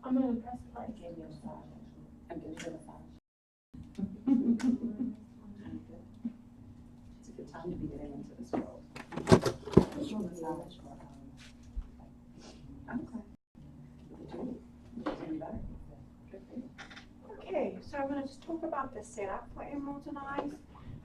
I'm gonna press play. I gave you a massage, actually. I'm giving you a massage. It's a good time to be getting into this world. Visual massage for, okay. Any better? Good for you. Okay, so I'm going to just talk about the setup for Emeralds and Eyes.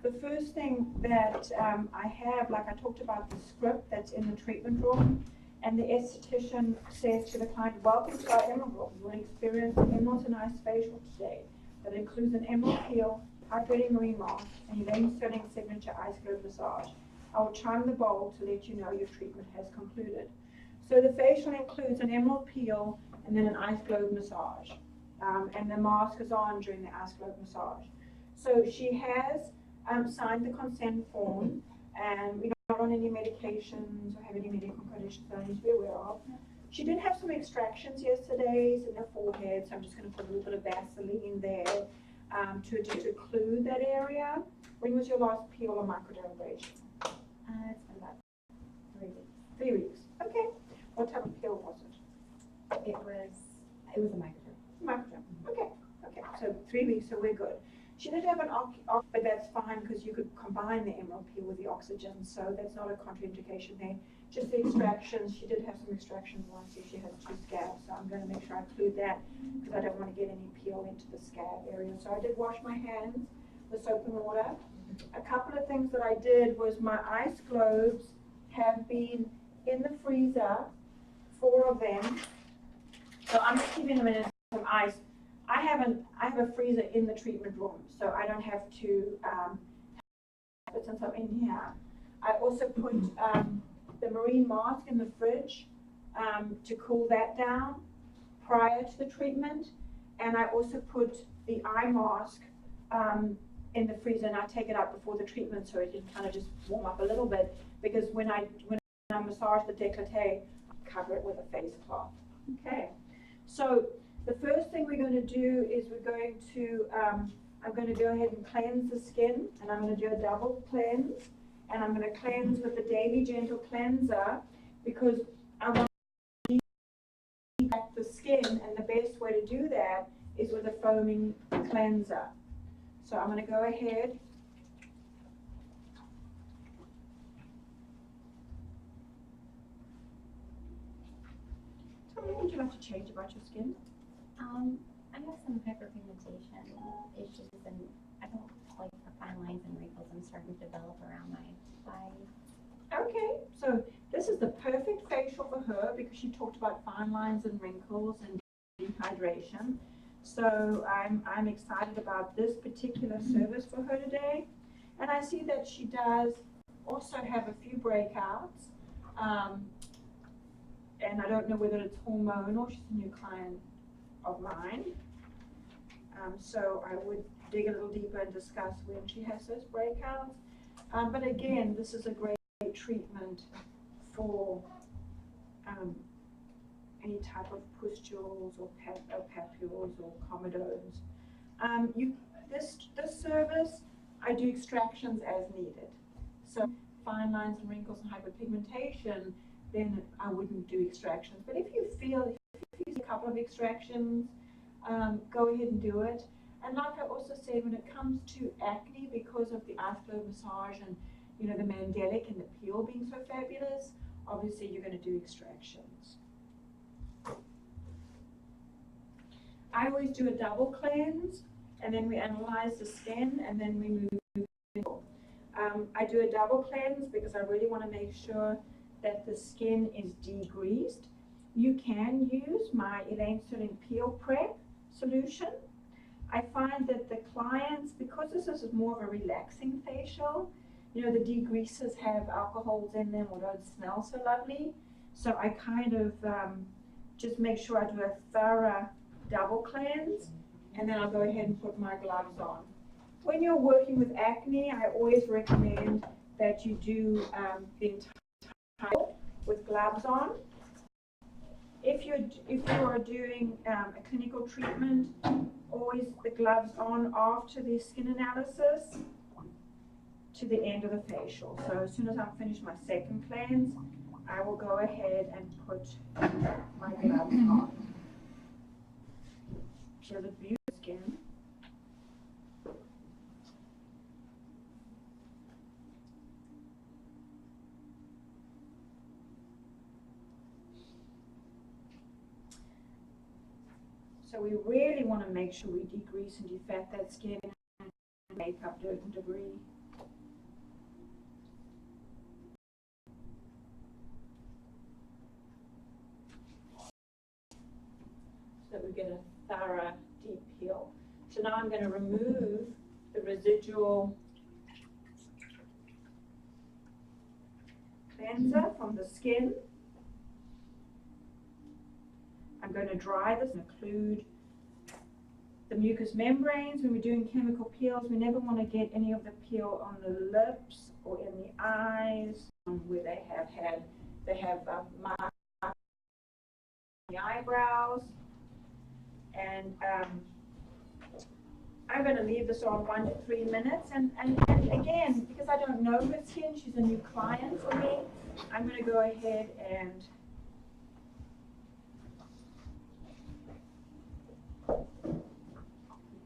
The first thing that I have, like I talked about the script that's in the treatment room, and the esthetician says to the client, welcome to our Emerald room. You will experience Emeralds and Eyes facial today. That includes an emerald peel, hydrating marine mask, and Elaine Sterling signature ice globe massage. I will chime the bowl to let you know your treatment has concluded. So the facial includes an emerald peel and then an ice globe massage. And the mask is on during the ice globe massage. So she has signed the consent form, and we're not on any medications or have any medical conditions that I need to be aware of. She did have some extractions yesterday in her forehead, so I'm just going to put a little bit of Vaseline there to occlude that area. When was your last peel or microdermabrasion? It's been about 3 weeks. 3 weeks. Okay. What type of peel was it? It was a microderm. Microderm. Okay. Okay. So 3 weeks, so we're good. She did have an but that's fine because you could combine the emerald peel with the oxygen, so that's not a contraindication there. Just the extractions, she did have some extractions once, so she has 2 scabs, so I'm going to make sure I include that because I don't want to get any peel into the scab area. So I did wash my hands with soap and water. A couple of things that I did was my ice globes have been in the freezer, 4 of them. So I'm just giving them in some ice. I have a freezer in the treatment room, so I don't have to put some in here. I also put the marine mask in the fridge to cool that down prior to the treatment, and I also put the eye mask in the freezer, and I take it out before the treatment so it can kind of just warm up a little bit, because when I massage the décolleté, I cover it with a face cloth. Okay, so the first thing we're going to do is we're going to, I'm going to go ahead and cleanse the skin, and I'm going to do a double cleanse, and I'm going to cleanse with the Daily Gentle Cleanser because I want to deep the skin, and the best way to do that is with a foaming cleanser. So I'm going to go ahead. Tell me, what would you like to change about your skin? I have some hyperpigmentation issues, and I don't like the fine lines and wrinkles I'm starting to develop around my eyes. Okay, so this is the perfect facial for her because she talked about fine lines and wrinkles and dehydration. So I'm excited about this particular service for her today. And I see that she does also have a few breakouts. And I don't know whether it's hormonal. She's a new client of mine. So I would dig a little deeper and discuss when she has those breakouts. But again, this is a great treatment for any type of pustules or papules or comedones. This service, I do extractions as needed. So fine lines and wrinkles and hyperpigmentation, then I wouldn't do extractions. But if you feel a couple of extractions, go ahead and do it. And like I also said, when it comes to acne, because of the ice globe massage and the mandelic and the peel being so fabulous, obviously you're going to do extractions. I always do a double cleanse, and then we analyze the skin, and then we move. I do a double cleanse because I really want to make sure that the skin is degreased. You can use my Elaine Sterling Peel Prep solution. I find that the clients, because this is more of a relaxing facial, the degreasers have alcohols in them or don't smell so lovely. So I kind of just make sure I do a thorough double cleanse, and then I'll go ahead and put my gloves on. When you're working with acne, I always recommend that you do the entire with gloves on. If you are doing a clinical treatment, always the gloves on after the skin analysis to the end of the facial. So as soon as I'm finished my second cleanse, I will go ahead and put my gloves on. So the view skin. So we really want to make sure we degrease and defat that skin and make up dirt and debris. So we get a thorough deep peel. So now I'm going to remove the residual cleanser from the skin. I'm going to dry this and include the mucous membranes. When we're doing chemical peels, we never want to get any of the peel on the lips or in the eyes where they have marks on the eyebrows. And I'm going to leave this on 1 to 3 minutes. And again, because I don't know her skin, she's a new client for me, I'm going to go ahead and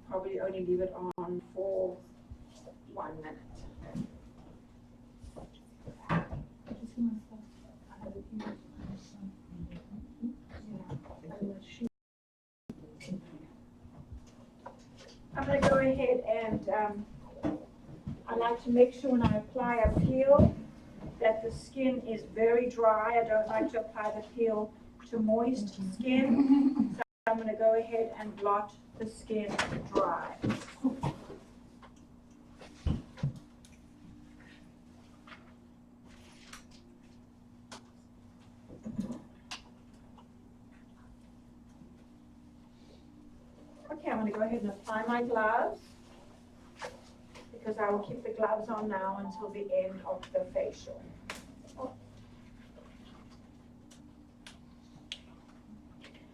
probably only leave it on for 1 minute. I'm going to go ahead and I like to make sure when I apply a peel that the skin is very dry. I don't like to apply the peel to moist skin. So I'm going to go ahead and blot the skin dry. Okay, I'm going to go ahead and apply my gloves because I will keep the gloves on now until the end of the facial.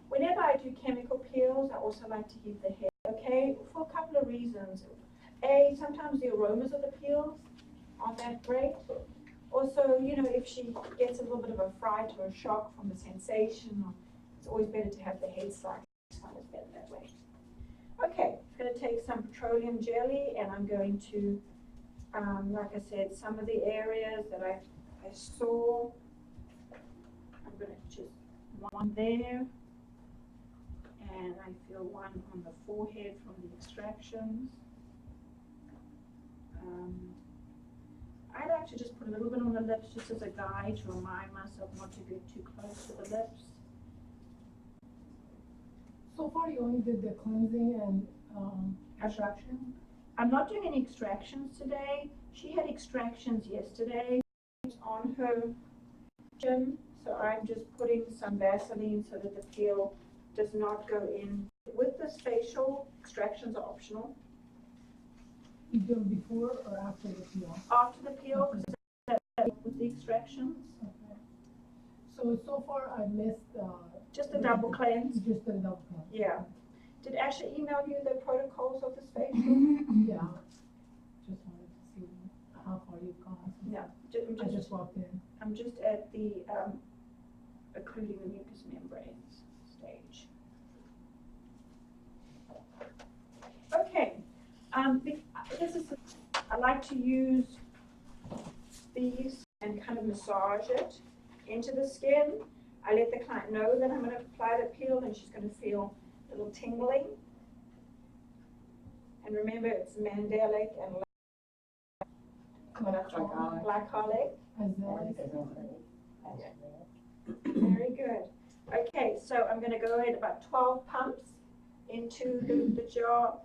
Whenever I do chemical peels, I also like to give the hair, okay, for a couple of reasons. A, sometimes the aromas of the peels aren't that great. Also, you know, if she gets a little bit of a fright or a shock from the sensation, it's always better to have the head slightly better that way. Okay, I'm going to take some petroleum jelly and I'm going to, like I said, some of the areas that I saw, I'm going to just one there. And I feel one on the forehead from the extractions. I like to just put a little bit on the lips just as a guide to remind myself not to get too close to the lips. So far you only did the cleansing and extraction? I'm not doing any extractions today. She had extractions yesterday on her chin, so I'm just putting some Vaseline so that the peel does not go in. With this facial, extractions are optional. You do it before or after the peel? After the peel, with the extractions. Okay. So far I missed Just a double cleanse. just a double cleanse. Yeah. Did Ashley email you the protocols of this facial? Yeah. Just wanted to see how far you've gone. Yeah. I just walked in. I'm just at the occluding the mucous membranes stage. Okay. I like to use these and kind of massage it into the skin. I let the client know that I'm going to apply the peel and she's going to feel a little tingling. And remember, it's mandelic and glycolic. Very good. Okay, so I'm going to go ahead about 12 pumps into the jar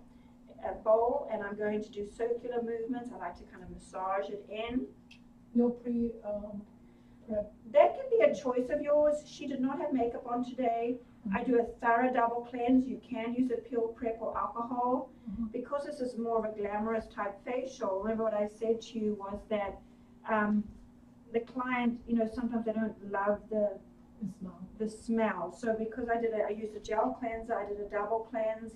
bowl, and I'm going to do circular movements. I like to kind of massage it in. No prep. That can be a choice of yours. She did not have makeup on today. I do a thorough double cleanse. You can use a peel prep or alcohol. Because this is more of a glamorous type facial, remember what I said to you was that the client, you know, sometimes they don't love the smell. So because I used a gel cleanser, I did a double cleanse.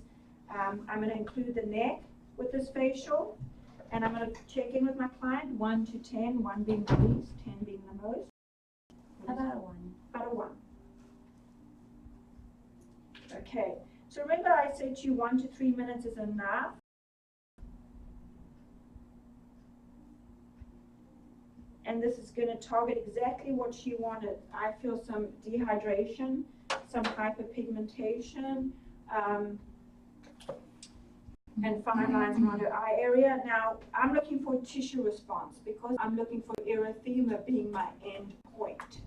I'm going to include the neck with this facial, and I'm going to check in with my client, 1 to 10, 1 being the least, 10 being the most. About a 1. About a 1. Okay, So remember I said to you 1 to 3 minutes is enough. And this is going to target exactly what she wanted. I feel some dehydration, some hyperpigmentation, and fine lines around her eye area. Now, I'm looking for tissue response because I'm looking for erythema being my end point.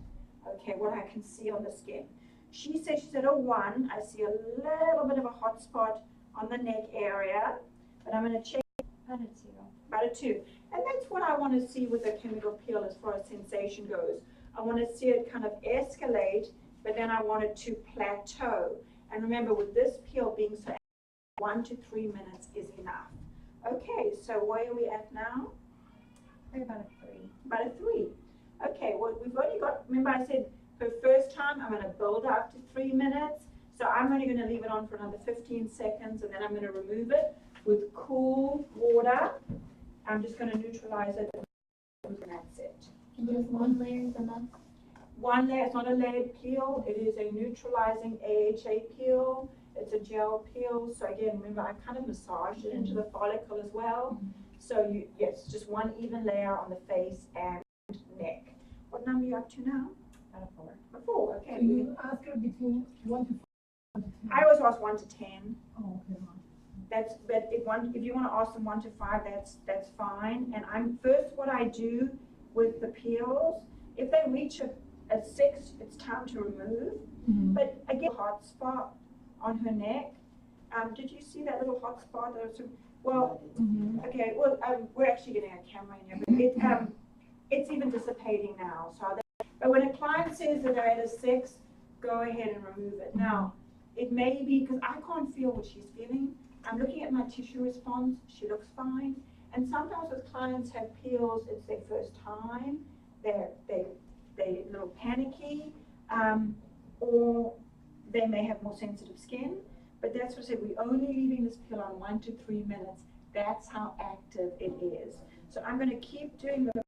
Okay, what I can see on the skin. She said, oh, 1, I see a little bit of a hot spot on the neck area, but I'm going to check About a 2. about a 2. And that's what I want to see with a chemical peel as far as sensation goes. I want to see it kind of escalate, but then I want it to plateau. And remember, with this peel being so 1 to 3 minutes is enough. Okay, so where are we at now? We're about a 3. About a 3. Okay, well, we've only got, remember I said her first time, I'm going to build up to 3 minutes. So I'm only going to leave it on for another 15 seconds, and then I'm going to remove it with cool water. I'm just going to neutralize it, and that's it. Just 1 layer is enough? 1 layer, it's not a layered peel, it is a neutralizing AHA peel. It's a gel peel. So again, remember I kind of massaged it into the follicle as well. So yes, just 1 even layer on the face and neck. What number are you up to now? About a 4. A 4, okay. So you ask her between 1 to 5 to 10? I always ask 1 to 10. Oh, okay. That's, but if you want to ask them 1 to 5, that's fine. And what I do with the peels, if they reach a 6, it's time to remove. Mm-hmm. But again, hot spot on her neck. Did you see that little hot spot? Well, Mm-hmm. okay. Well, we're actually getting a camera in here, but it's even dissipating now. But when a client says that they're at a 6, go ahead and remove it. Now, it may be because I can't feel what she's feeling. I'm looking at my tissue response. She looks fine. And sometimes with clients have peels, it's their first time. They're a little panicky, or they may have more sensitive skin. But that's what I said. We're only leaving this peel on 1 to 3 minutes. That's how active it is. So I'm going to keep doing the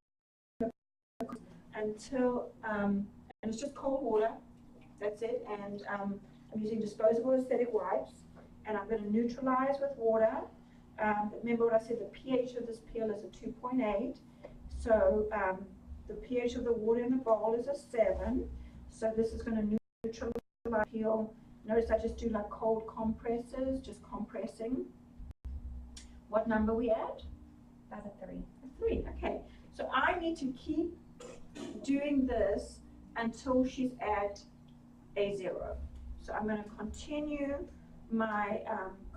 until, and it's just cold water. That's it. And I'm using disposable aesthetic wipes. And I'm going to neutralize with water. Remember what I said, the pH of this peel is a 2.8. So the pH of the water in the bowl is a 7. So this is going to neutralize the peel. Notice I just do like cold compresses, just compressing. What number we at? About a 3. A 3, okay. So I need to keep doing this until she's at a 0. So I'm going to continue my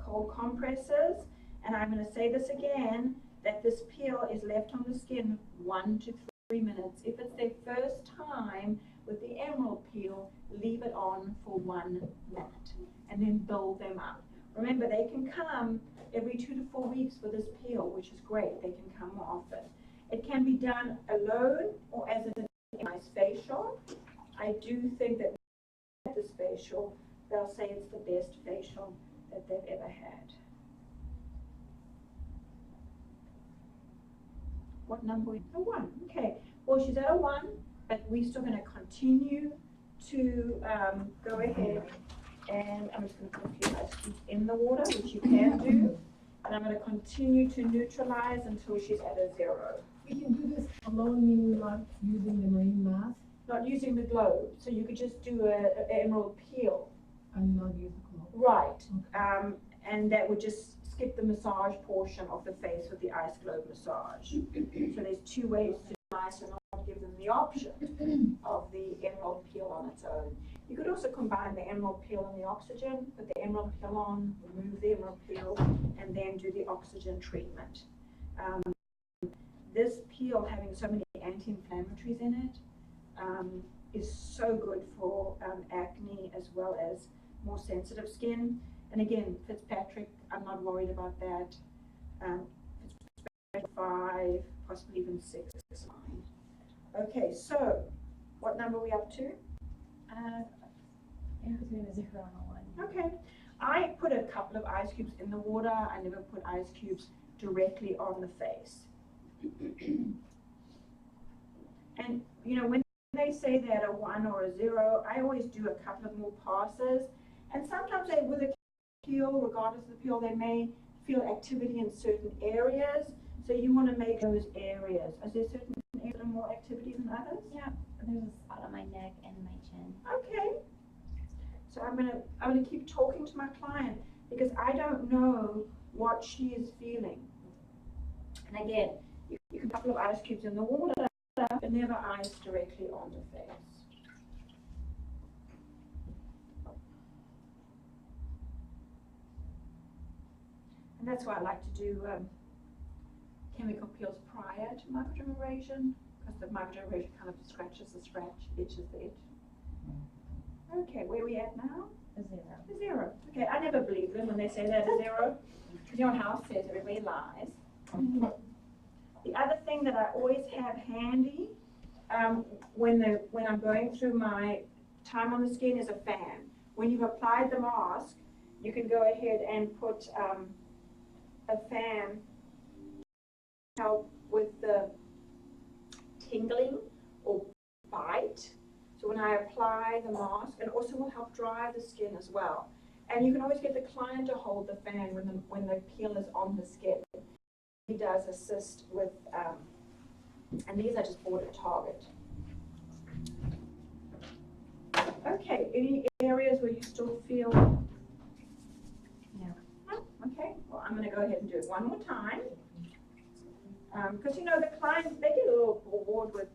cold compresses, and I'm going to say this again, that this peel is left on the skin 1 to 3 minutes. If it's their first time with the emerald peel, leave it on for 1 minute and then build them up. Remember, they can come every 2 to 4 weeks for this peel, which is great. They can come more often. It can be done alone or as a nice facial. I do think that this facial, they'll say it's the best facial that they've ever had. What number? A 1. Okay. Well, she's at a 1, but we're still going to continue to go ahead, and I'm just going to put a few ice cubes in the water, which you can do, and I'm going to continue to neutralize until she's at a 0. We can do this alone, meaning not using the marine mask Not using the globe, so you could just do an emerald peel. and not use the glove. Right. Okay. And that would just skip the massage portion of the face with the ice globe massage. So there's 2 ways to do ice and not give them the option of the emerald peel on its own. You could also combine the emerald peel and the oxygen, put the emerald peel on, remove the emerald peel, and then do the oxygen treatment. This peel, having so many anti-inflammatories in it, is so good for acne as well as more sensitive skin. And again, Fitzpatrick, I'm not worried about that. Fitzpatrick 5, possibly even 6 is fine. Okay, so what number are we up to? In between a 0 and a 1. Okay, I put a couple of ice cubes in the water. I never put ice cubes directly on the face. And you know, when they say that a 1 or a 0, I always do a couple of more passes. And sometimes with a peel, regardless of the peel, they may feel activity in certain areas. So you want to make those areas. Is there certain areas that are more activity than others? Yeah, there's a spot on my neck and my chin. Okay. So I'm gonna keep talking to my client because I don't know what she is feeling. And again, you can put a couple of ice cubes in the water, but never ice directly on the face. And that's why I like to do chemical peels prior to microdermabrasion, because the microdermabrasion kind of scratches the scratch, itches the itch. Okay, where are we at now? A 0. A 0. Okay, I never believe them when they say that, a 0. Because your house says everybody lies. The other thing that I always have handy when I'm going through my time on the skin is a fan. When you've applied the mask, you can go ahead and put a fan to help with the tingling or bite. So when I apply the mask, it also will help dry the skin as well. And you can always get the client to hold the fan when the peel is on the skin. He does assist with, and these I just bought at Target. Okay, any areas where you still feel? No. No? Okay, well, I'm going to go ahead and do it one more time. Because you know, the clients, they get a little bored with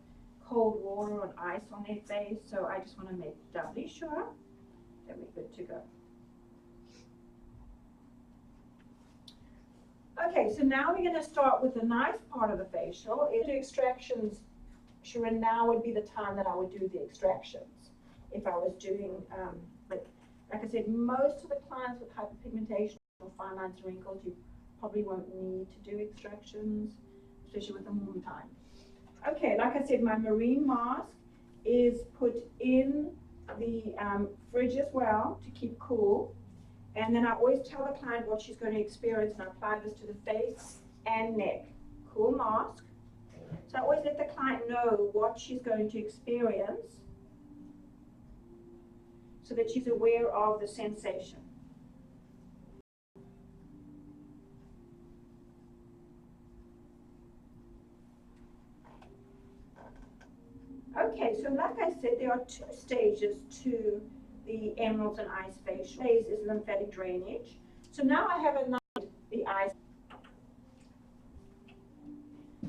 cold water and ice on their face, so I just want to make doubly sure that we're good to go. Okay, so now we're going to start with the nice part of the facial. If the extractions, Sharon, now would be the time that I would do the extractions. If I was doing, like I said, most of the clients with hyperpigmentation or fine lines and wrinkles, you probably won't need to do extractions, especially with the warm time. Okay, like I said, my marine mask is put in the fridge as well to keep cool. And then I always tell the client what she's going to experience, and I apply this to the face and neck. Cool mask. So I always let the client know what she's going to experience so that she's aware of the sensation. Okay, so like I said, there are 2 stages to the emeralds and ice facial. Phase is lymphatic drainage. So now I have the ice.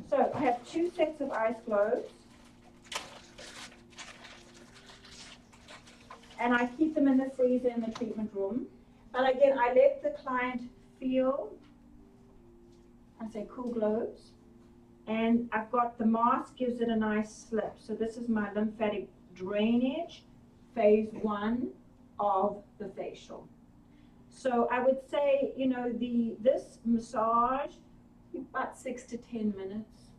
So I have 2 sets of ice globes. And I keep them in the freezer in the treatment room. But again, I let the client feel, I say cool globes. And I've got the mask gives it a nice slip. So this is my lymphatic drainage, phase 1 of the facial. So I would say, you know, this massage, about 6 to 10 minutes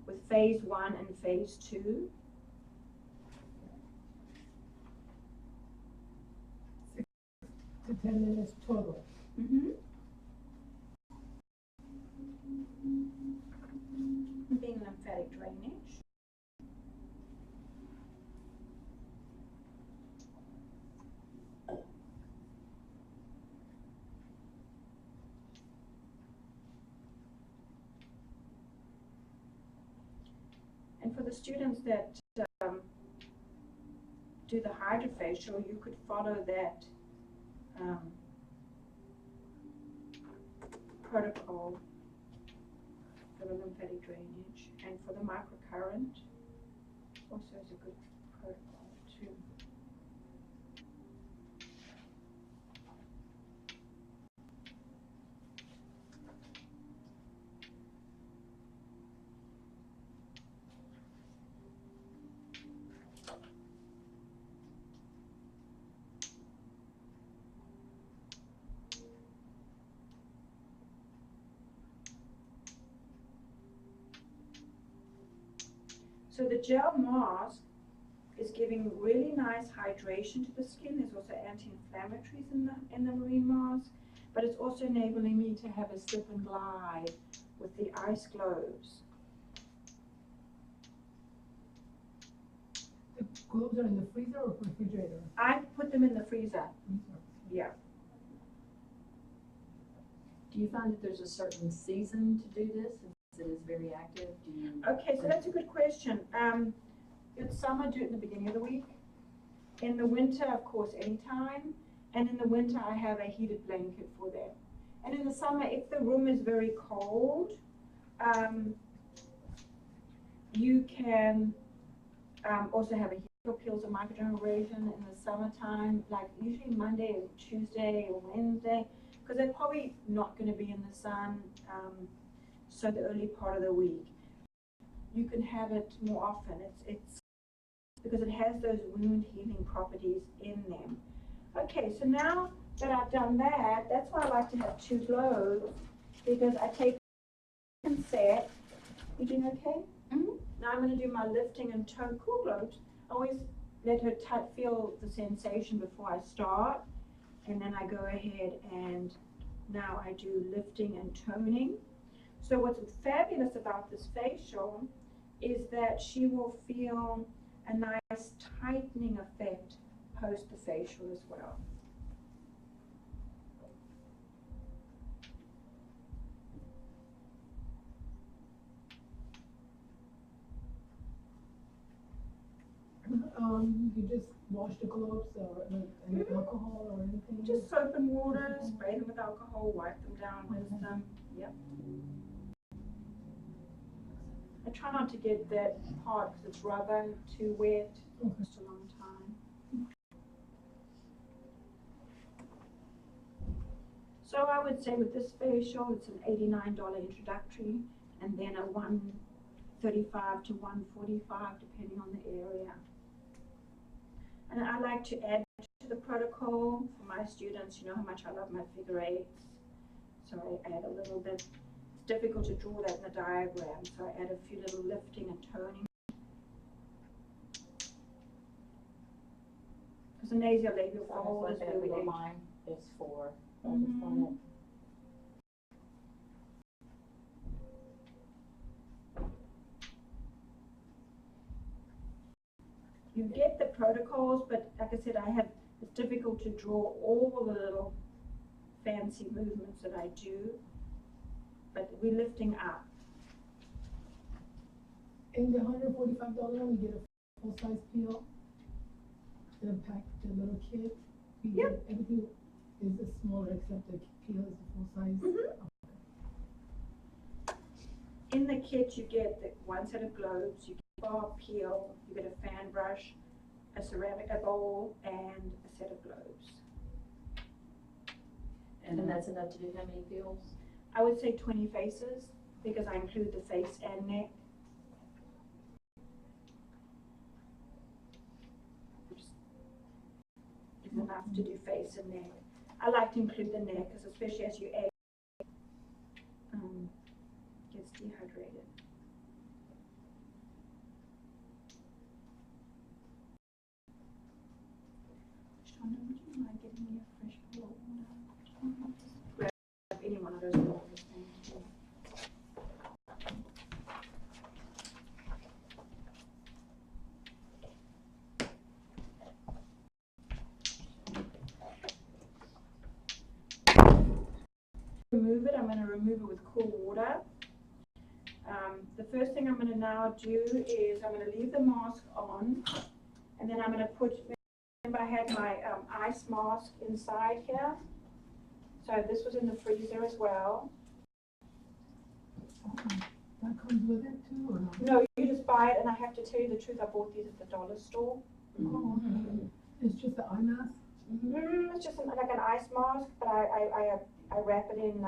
with phase 1 and phase 2. 6 to 10 minutes total. Mm-hmm. Being lymphatic drainage. And for the students that do the hydrofacial, you could follow that protocol for the lymphatic drainage, and for the microcurrent also is a good protocol too. So the gel mask is giving really nice hydration to the skin. There's also anti-inflammatories in the marine mask, but it's also enabling me to have a slip and glide with the ice globes. The globes are in the freezer or refrigerator? I put them in the freezer. Freezer. Yeah. Do you find that there's a certain season to do this, since it is very active? Do you? Okay, so that's a good question. In summer, do it in the beginning of the week. In the winter, of course, anytime. And in the winter, I have a heated blanket for them. And in the summer, if the room is very cold, you can also have a heater pills or microdermabrasion in the summertime, like usually Monday or Tuesday or Wednesday, because they're probably not going to be in the sun so the early part of the week. You can have it more often. It's because it has those wound healing properties in them. Okay, so now that I've done that, that's why I like to have 2 globes, because I take and set. You doing okay? Mhm. Now I'm going to do my lifting and tone cool globes. I always let her feel the sensation before I start, and then I go ahead and now I do lifting and toning. So what's fabulous about this facial is that she will feel a nice tightening effect post the facial as well. You just wash the gloves or any alcohol or anything? Just soap and water, spray them with alcohol, wipe them down with them. Yep. I try not to get that part because it's rubber too wet. Okay. Just a long time. So I would say with this facial, it's an $89 introductory, and then a $135 to $145 depending on the area. And I like to add to the protocol for my students. You know how much I love my figure eights, so I add a little bit. It's difficult to draw that in the diagram, so I add a few little lifting and toning. Because the nasolabial fold is that really little line is for. Mhm. You get the protocols, but like I said, it's difficult to draw all the little fancy movements that I do, but we're lifting up. In the $145, you get a full-size peel, the pack, the little kit. You Yep. get everything is smaller except the peel is the full size. Mhm. In the kit, you get one set of globes, you get a bar peel, you get a fan brush, a bowl, and a set of globes. And that's enough to do how many peels? I would say 20 faces, because I include the face and neck. It's enough to do face and neck. I like to include the neck, because especially as you age, gets dehydrated. Shonda, would you mind getting me a fresh bowl of water? Grab any one of those bowls, thank you. Remove it, I'm going to remove it with cool water. The first thing I'm going to now do is I'm going to leave the mask on, and then I'm going to remember I had my ice mask inside here. So this was in the freezer as well. That comes with it too, or not? No, you just buy it, and I have to tell you the truth, I bought these at the dollar store. Oh, okay. It's just the eye mask? It's just like an ice mask, but I wrap it in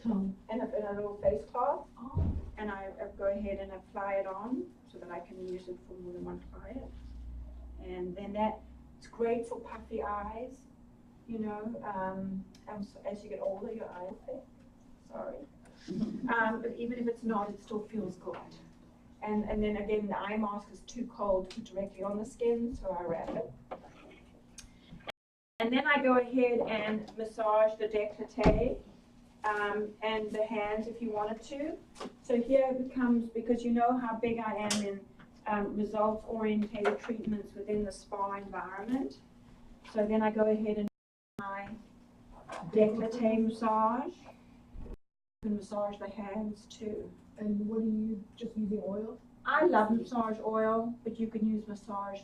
Tongue. in a little face cloth, Oh, and I go ahead and apply it on so that I can use it for more than one client. And then it's great for puffy eyes, you know, as you get older, your eyes fade. Sorry. But even if it's not, it still feels good. And then again, the eye mask is too cold to put directly on the skin, so I wrap it. And then I go ahead and massage the décolleté and the hands if you wanted to. So here it becomes, because you know how big I am in results-oriented treatments within the spa environment. So then I go ahead and my Décolleté massage. You can massage the hands too. And what do you, just using oil? I love massage oil, but you can use massage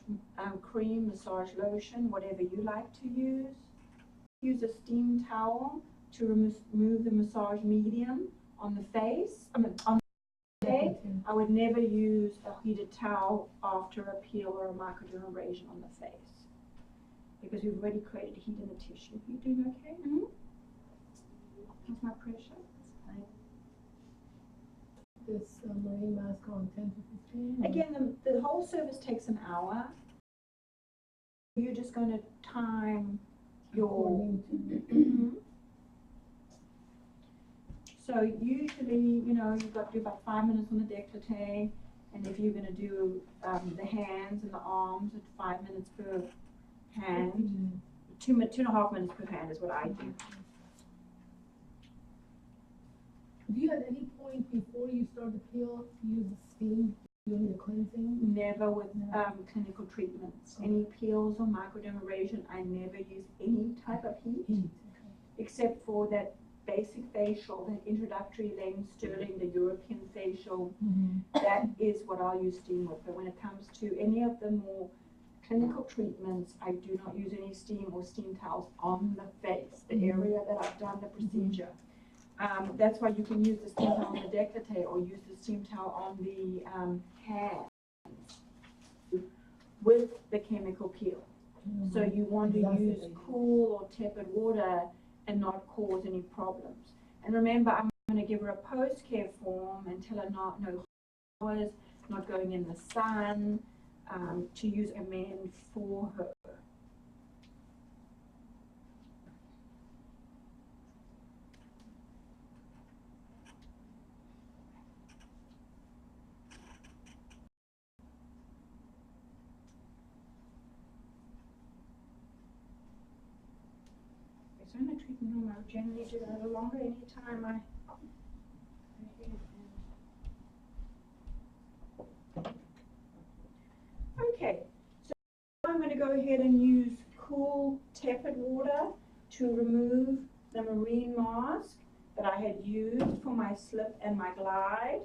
cream, massage lotion, whatever you like to use. Use a steam towel to remove the massage medium on the face, on the day. I would never use a heated towel after a peel or a microdermabrasion on the face because we've already created heat in the tissue. You doing okay? Mm-hmm. How's my pressure? This marine mask on 10 to 15? Again, the whole service takes an hour. You're just going to time your. According to- Mhm. So usually, you've got to do about 5 minutes on the décolleté, and if you're going to do the hands and the arms, at 5 minutes per hand. 2.5 minutes per hand is what I do. Do you at any point before you start the peel use steam during the cleansing? Never with clinical treatments. Any peels or microdermabrasion, I never use any type of heat. Except for that basic facial, that introductory Lane Sterling, the European facial, that is what I'll use steam with. But when it comes to any of the more clinical treatments, I do not use any steam or steam towels on the face, the area that I've done the procedure. That's why you can use the steam towel on the décolleté or use the steam towel on the hands with the chemical peel. So you want to use cool or tepid water and not cause any problems. And remember, I'm going to give her a post-care form and tell her no hours, not going in the sun, to use Amend for her. So in the treatment room, I would generally do that a little longer anytime I Okay, so I'm going to go ahead and use cool tepid water to remove the marine mask that I had used for my slip and my glide.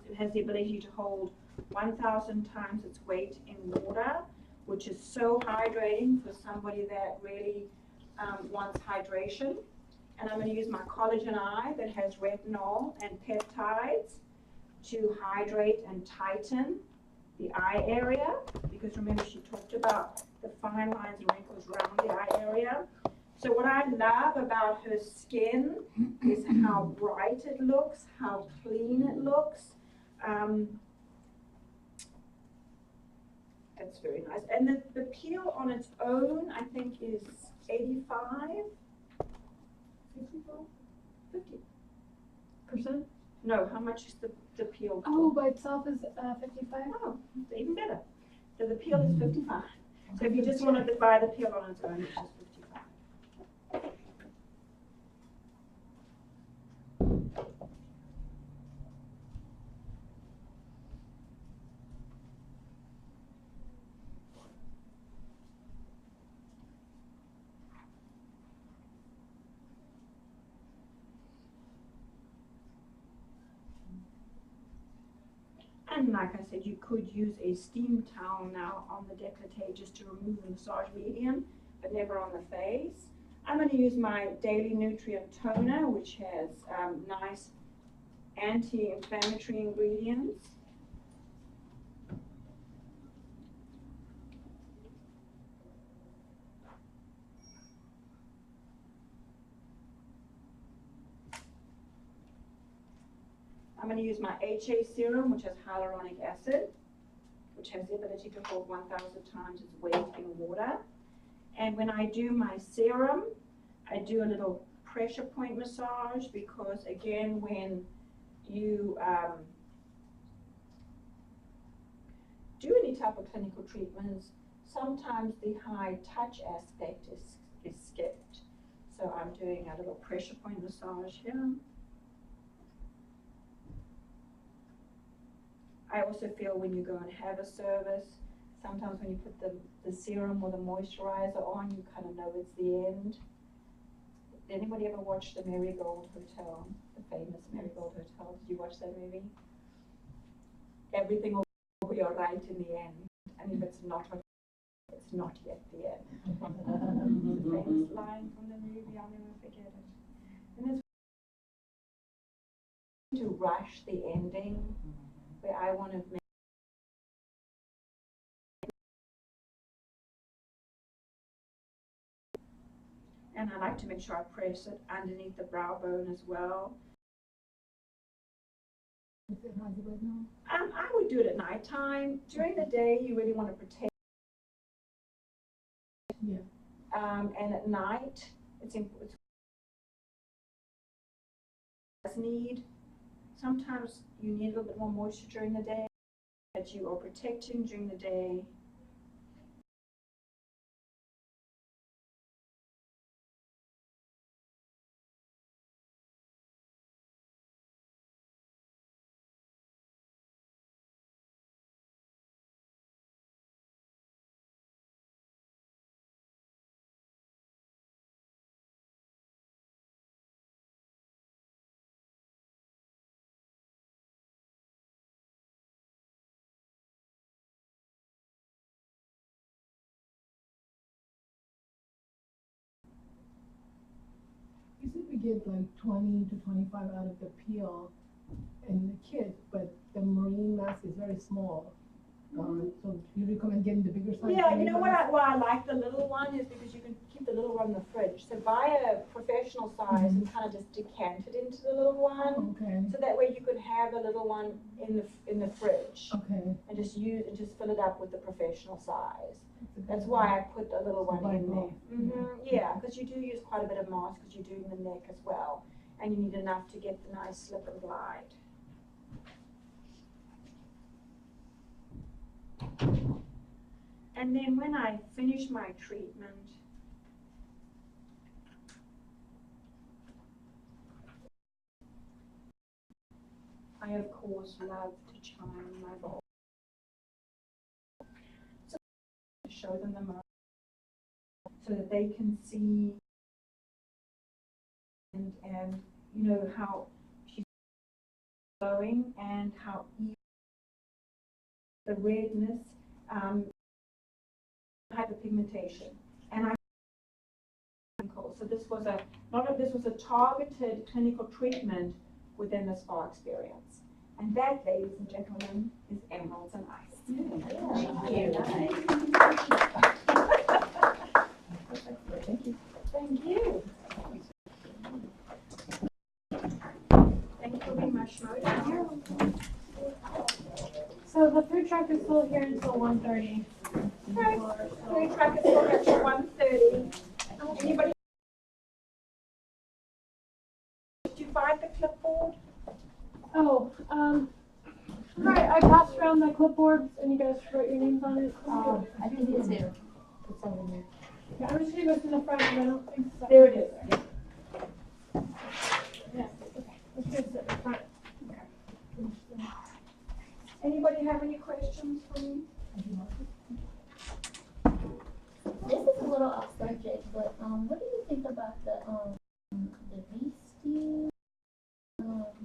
It has the ability to hold 1,000 times its weight in water, which is so hydrating for somebody that really wants hydration. And I'm going to use my collagen eye that has retinol and peptides to hydrate and tighten the eye area, because remember she talked about the fine lines and wrinkles around the eye area. So what I love about her skin is how bright it looks, how clean it looks. That's very nice. And the peel on its own, I think, is 85. 50%? No, how much is the peel? Oh, by itself is 55? Oh, even better. So the peel is 55. So if you just wanted to buy the peel on its own, it's just 55. And like I said, you could use a steam towel now on the décolleté just to remove the massage medium, but never on the face. I'm going to use my Daily Nutrient Toner, which has nice anti-inflammatory ingredients. I'm going to use my HA serum, which has hyaluronic acid, which has the ability to hold 1,000 times its weight in water. And when I do my serum, I do a little pressure point massage because, again, when you do any type of clinical treatments, sometimes the high touch aspect is skipped. So I'm doing a little pressure point massage here. I also feel when you go and have a service, sometimes when you put the serum or the moisturizer on, you kind of know it's the end. Did anybody ever watch the Marigold Hotel, the famous Marigold Hotel? Did you watch that movie? Everything will be all right in the end, and if it's not, it's not yet the end. It's a famous line from the movie, I'll never forget it. And there's to rush the ending, where I want to make and I like to make sure I press it underneath the brow bone as well. Is it how's it right now? I would do it at nighttime. During the day, you really want to protect. Yeah. And at night, it's need. Sometimes you need a little bit more moisture during the day, that you are protecting during the day. You said we get like 20 to 25 out of the peel in the kit, but the marine mask is very small. So you recommend getting the bigger size? Yeah, you know why I like the little one is because you can keep the little one in the fridge. So buy a professional size and kind of just decant it into the little one. Okay, So that way you could have a little one in the fridge okay. and just fill it up with the professional size. a good That's idea. why I put a little one Buy in there. both, Yeah, because you do use quite a bit of mask because you're doing the neck as well, and you need enough to get the nice slip and glide. And then when I finish my treatment, I of course love to chime my bowl. So to show them the mark so that they can see and you know how she's glowing and how the redness, hyperpigmentation, and so this was a targeted clinical treatment within the spa experience, and that, ladies and gentlemen, is Emeralds and Ice. Thank you. Thank you. Thank you for being my schmo. So the food truck is still here until 1:30. Right. Food truck is still at 1:30. Anybody? Did you find the clipboard? Oh, right, I passed around the clipboards and you guys wrote your names on it. I think it's here. It's over here. Yeah, I'm just gonna go to the front, but I don't think so. There it is. Yeah, okay, let's go sit in the front. Anybody have any questions for me? This is a little off subject, but what do you think about the V-Stew?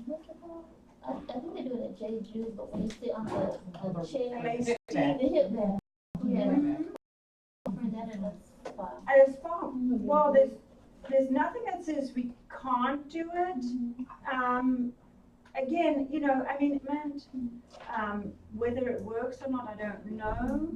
What's it called? I think they do it at J. Jude, but when you sit on the chair, Amazing. the hip band. Yeah. Offering that in a spa. As far, well, there's nothing that says we can't do it. Again, you know, I mean, whether it works or not, I don't know.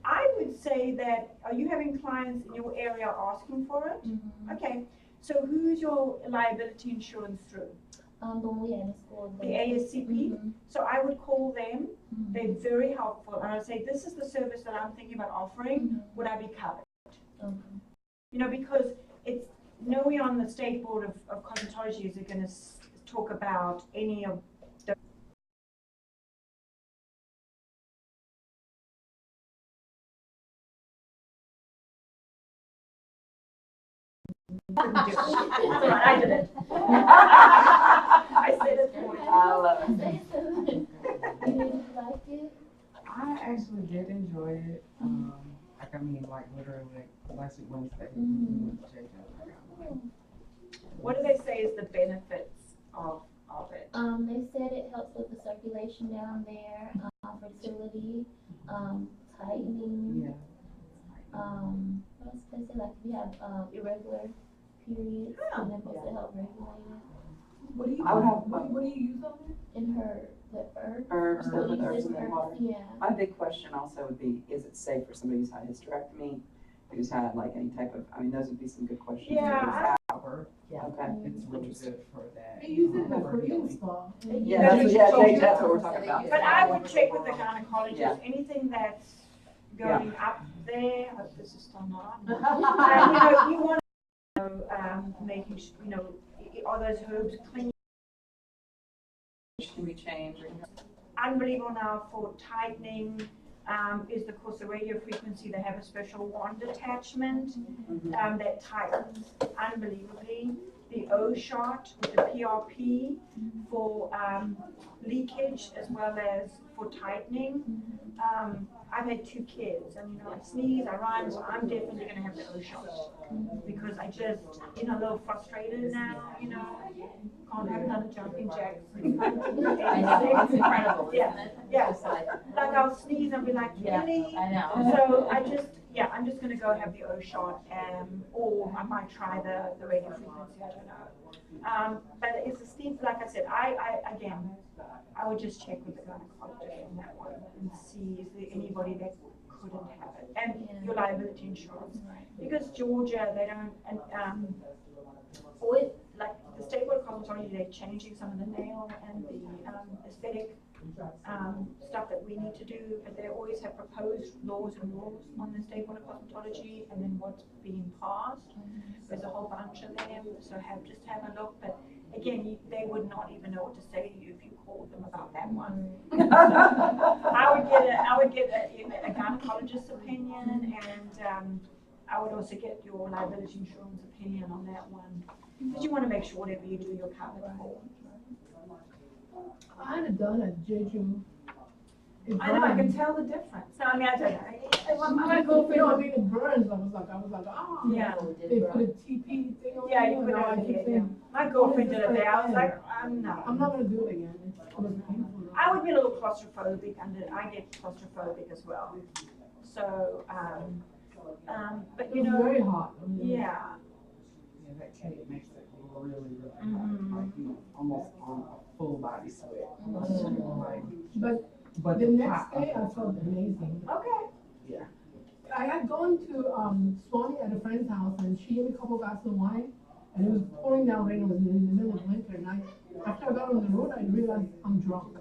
I would say that, are you having clients in your area asking for it? Okay, so who's your liability insurance through? The one we had in school. The ASCP? So I would call them, they're very helpful, and I would say, this is the service that I'm thinking about offering, would I be covered? You know, because it's nowhere on the State Board of Cosmetology is it going to talk about any of the I did it. I said it for you. I love it. You like it? I actually did enjoy it. Like I mean, like literally like last week Wednesday, we went to JJ. What do they say is the benefits of it? They said it helps with the circulation down there, fertility, tightening. Yeah. What else did they say? Like if you have, irregular periods, Yeah. and then supposed to help regulate it. What do you, I would have- what do you use on it? In her, the herbs. Herbs, So the you herbs said in the water. Yeah. My big question also would be, is it safe for somebody who's had a hysterectomy, who's had like any type of, I mean, those would be some good questions. Yeah, Hour, Okay. it's really good for that. They use it in the for Korean healing. spa. Yeah, that's what we're talking about. But I would check with the gynecologist, Yeah. anything that's going up there, I hope this is still not. And, you want to know, making, are those herbs clean? Can we change? Unbelievable now for tightening, is of course the radio frequency, they have a special wand attachment, that tightens unbelievably. The O shot with the PRP for, leakage as well as for tightening. I've had 2 kids, and I sneeze, I run, so I'm definitely gonna have the O shot. Because I just, a little frustrated now, can't have another jumping jack. I know, it's incredible, Yeah, isn't it? yeah. It's like, Like I'll sneeze and be like, Yeah, really? I know. So I'm just gonna go have the O shot, or I might try the radio frequency, I don't know. But it's a steep, like I said, I would just check with the gynecologist on that one and see is there anybody that couldn't have it, and your liability insurance. Because Georgia, they don't, and, or like the state board of cosmetology, they're changing some of the nail and the aesthetic stuff that we need to do, but they always have proposed laws and rules on the state board of cosmetology, and then what's being passed. There's a whole bunch of them, so just have a look. But again, they would not even know what to say to you if you called them about that one. I would get a gynecologist's opinion, and I would also get your liability insurance opinion on that one, because you want to make sure whatever you do, you're covered for. I had it done at Jeju. It I know, I can burns. tell the difference. No, I mean, I don't know. My girlfriend, I mean, it burns. I was like, oh. Yeah. They put a TP thing on Yeah, it, you and put it now I over keep here, yeah. saying, My girlfriend did it there, I was like, no. I'm not gonna do it again. It was painful. I would be a little claustrophobic I get claustrophobic as well. So, but It was very hot. I mean, yeah. Yeah, that cake makes it really, really hot. Like you almost on a full body sweat. Like, But the next day I felt amazing. Okay. I had gone to Swanee at a friend's house, and she gave me a couple glasses of wine, and it was pouring down rain. It was in the middle of winter, and after I got on the road, I realized I'm drunk.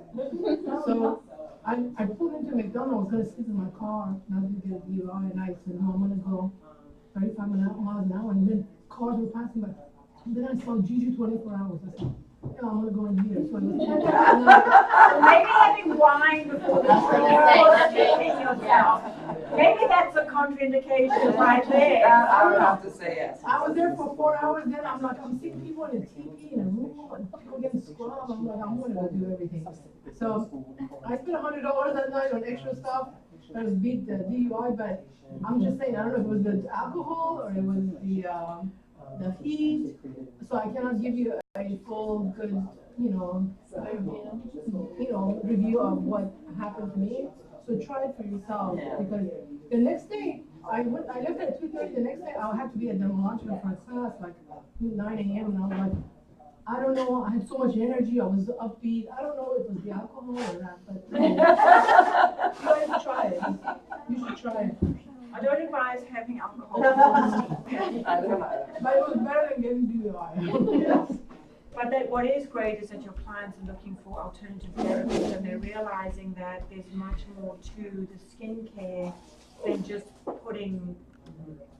So I pulled into McDonald's, I was gonna sit in my car, not to get a DUI, and I said, no, I'm gonna go 35 miles an hour, and then cars were passing by. And then I saw Juju 24 hours. I said, yeah, I'm gonna go in here. So I was Maybe having wine before the trip, yourself. Maybe that's a contraindication right there. I would have to say yes. I was there for 4 hours, then I'm seeing people in a TV in a room, and people getting scrubbed, I'm like, I'm gonna go do everything. So, I spent $100 that night on extra stuff, trying to beat the DUI, but I'm just saying, I don't know if it was the alcohol, or it was the heat, so I cannot give you a full, good, review of what happened to me. So try it for yourself, because the next day, I left at 2:30, the next day I had to be at the Montreal for a class, like 9 a.m. and I was like, I don't know, I had so much energy, I was upbeat, I don't know if it was the alcohol or not, but you guys try it, you should try it. I don't advise having alcohol. I don't know. But it was better than getting DUI. But what is great is that your clients are looking for alternative therapies, and they're realizing that there's much more to the skincare than just putting,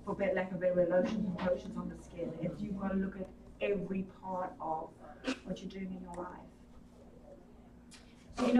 for lack of better, lotions and potions on the skin. You've got to look at every part of what you're doing in your life.